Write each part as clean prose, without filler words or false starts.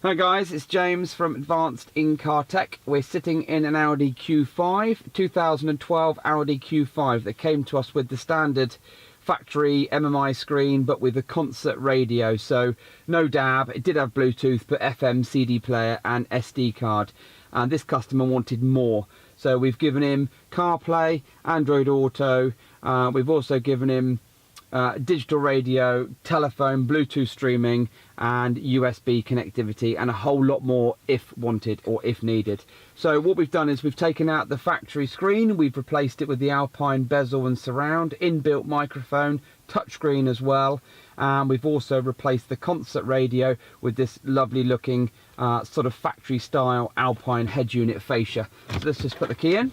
Hi guys, it's James from Advanced In-Car Tech. We're sitting in an Audi Q5, 2012 Audi Q5 that came to us with the standard factory MMI screen but with a concert radio, so no DAB. It did have Bluetooth but FM, CD player and SD card, and this customer wanted more, so we've given him CarPlay, Android Auto, we've also given him digital radio, telephone, Bluetooth streaming and USB connectivity, and a whole lot more if wanted or if needed. So what we've done is we've taken out the factory screen, we've replaced it with the Alpine bezel and surround, inbuilt microphone, touchscreen as well, and we've also replaced the concert radio with this lovely looking sort of factory style Alpine head unit fascia. So let's just put the key in.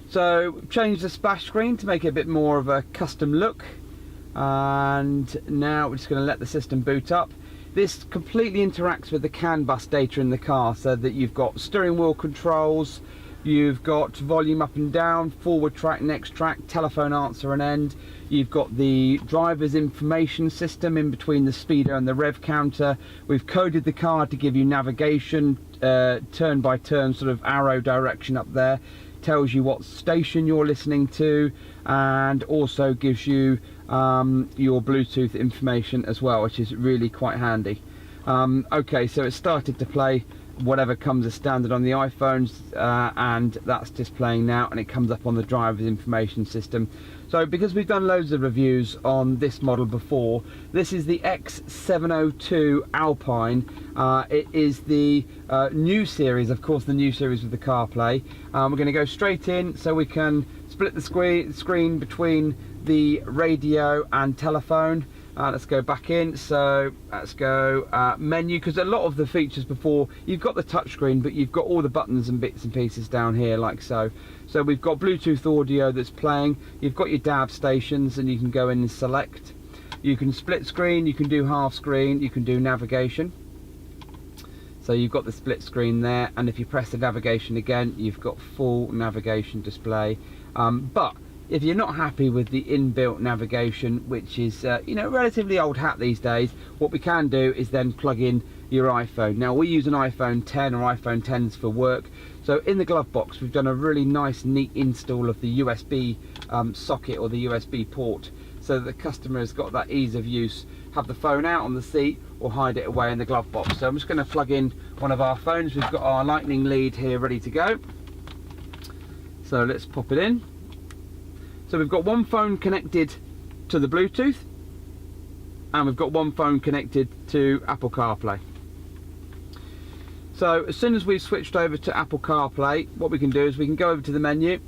So change the splash screen to make it a bit more of a custom look, and now we're just going to let the system boot up. This completely interacts with the CAN bus data in the car, so that you've got steering wheel controls, you've got volume up and down, forward track, next track, telephone answer and end, you've got the driver's information system in between the speedo and the rev counter. We've coded the car to give you navigation, turn by turn sort of arrow direction up there, tells you what station you're listening to, and also gives you your Bluetooth information as well, which is really quite handy. Okay, so it started to play whatever comes as standard on the iPhones, and that's just playing now, and it comes up on the driver's information system. So because we've done loads of reviews on this model before, this is the X702 Alpine. It is the new series, of course, the new series with the CarPlay. We're going to go straight in so we can split the screen between the radio and telephone. Let's go back in, so let's go menu, because a lot of the features before, you've got the touchscreen but you've got all the buttons and bits and pieces down here like so. So we've got Bluetooth audio that's playing, you've got your DAB stations and you can go in and select. You can split screen, you can do half screen, you can do navigation. So you've got the split screen there, and if you press the navigation again, you've got full navigation display. But if you're not happy with the inbuilt navigation, which is you know, relatively old hat these days, what we can do is then plug in your iPhone. Now we use an iPhone 10 or iPhone 10s for work, so in the glove box we've done a really nice neat install of the USB socket or the USB port, so that the customer has got that ease of use, have the phone out on the seat or hide it away in the glove box. So I'm just going to plug in one of our phones. We've got our lightning lead here ready to go, so let's pop it in. So we've got one phone connected to the Bluetooth, and we've got one phone connected to Apple CarPlay. So as soon as we've switched over to Apple CarPlay, what we can do is we can go over to the menu.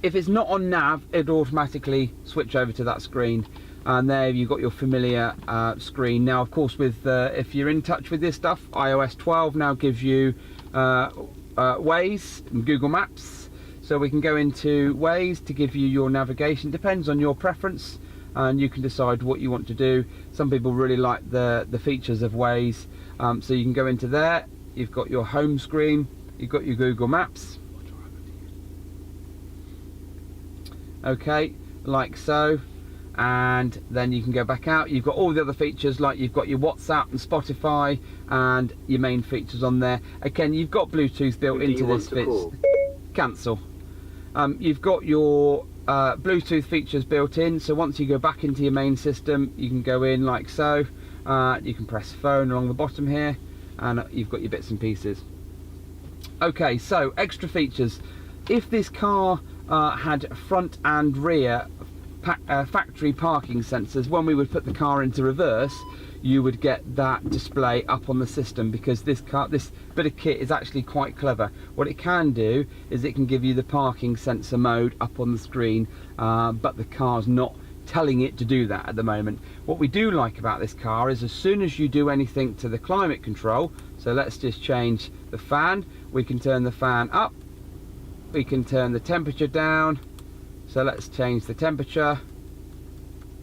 If it's not on nav, it'll automatically switch over to that screen, and there you've got your familiar screen. Now of course, with if you're in touch with this stuff, iOS 12 now gives you Waze and Google Maps. So we can go into Waze to give you your navigation, depends on your preference, and you can decide what you want to do. Some people really like the features of Waze, so you can go into there. You've got your home screen, you've got your Google Maps, okay, like so, and then you can go back out. You've got all the other features, like you've got your WhatsApp and Spotify and your main features on there. Again, you've got Bluetooth built into this. Cancel. You've got your Bluetooth features built in, so once you go back into your main system, you can go in like so. You can press phone along the bottom here, and you've got your bits and pieces. Okay, so extra features. If this car had front and rear factory parking sensors, when we would put the car into reverse, you would get that display up on the system, because this bit of kit is actually quite clever. What it can do is it can give you the parking sensor mode up on the screen, but the car's not telling it to do that at the moment. What we do like about this car is as soon as you do anything to the climate control, so let's just change the fan, we can turn the fan up, we can turn the temperature down, so let's change the temperature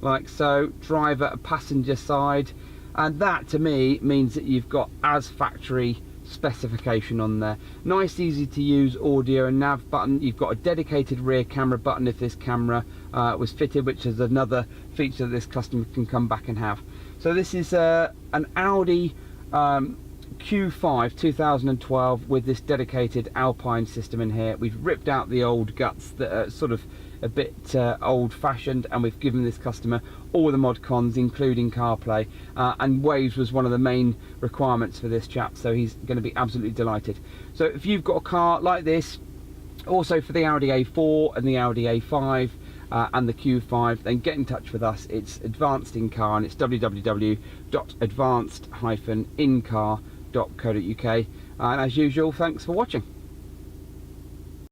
like so, driver, passenger side, and that to me means that you've got as factory specification on there. Nice, easy to use audio and nav button. You've got a dedicated rear camera button if this camera was fitted, which is another feature that this customer can come back and have. So this is an Audi Q5 2012 with this dedicated Alpine system in here. We've ripped out the old guts that are sort of a bit old-fashioned, and we've given this customer all the mod cons, including CarPlay, and Waze was one of the main requirements for this chap, so he's going to be absolutely delighted. So if you've got a car like this, also for the Audi A4 and the Audi A5 and the Q5, then get in touch with us. It's Advanced In Car, and it's www.advanced-incar.co.uk. And as usual, thanks for watching.